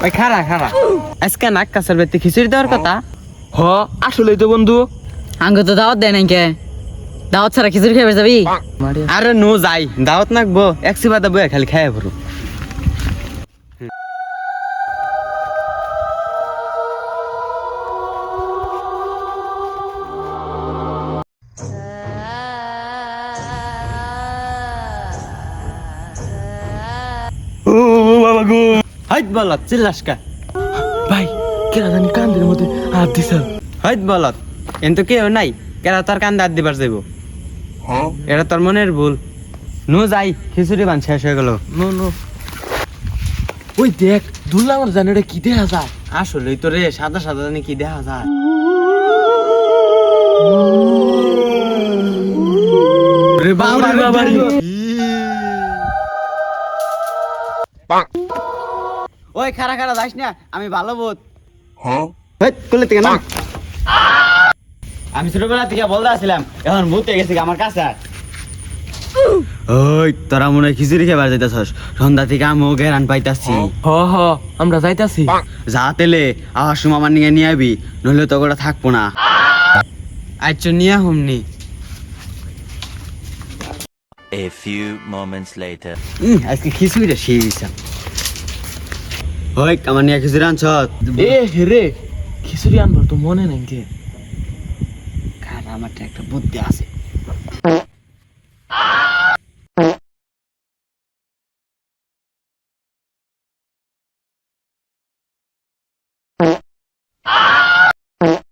ওই খারা খারা আজকে নাক কাছের বেতে খিচুড়ি দেওয়ার কথা। হ আসলেই তো বন্ধু। আঙ্গ তো দাওয়াত দেয় নাই কে? দাওয়াত ছাড়া খিচুড়ি খেয়ে যাবি? আরে নো যাই দাওয়াত নাকবো এক সিবাদা বয়ে খালি খাই ভরো। ও বাবা গো। হাইত বলত চিল্লাস কা। ভাই কেনা জানি কান্দের মধ্যে হাত দিছে। হাইত বলত কিন্তু কেউ নাই কেরা তোর কান্দে হাত দিবার যাইব। এটা তোর মনের ভুল। নো যাই খিচুড়ি বান শেষ হয়ে গেল। No no. ওই দেখ দুল্লা আমার জানি এটা কি দেখা যায়। আসলেই তো রে সাদা সাদা জানি কি দেখা যায়। রে বাবা রে বাবা রে। ওই খারা খারা যাস না আমি ভালো বোধ। হেই কোলে থেকে না। আমি ছোটবেলা থেকে বলতে আসছিলাম এখন ভূত হয়ে গেছে আমার কাছে। ওই তোরা মনে হয় খিচুড়ি খেবার যাইতাছস সন্ধ্যা থেকে আমিও ঘেরান পাইতাছি। হ হ আমরা যাইতাছি। যা তেলে আবার সময় আমার নিয়ে আবি নইলে তো ওটা থাকবো না। আচ্ছা নিয়ে হুমনি। A few moments later. আজকে খিচুড়িটা সেই দিছে। ওই আমার নিয়ে খিচুড়ি আনছ। এ রে খিচুড়ি আনবার তো মনে নাই কে। খারা আমার একটা বুদ্ধি আছে।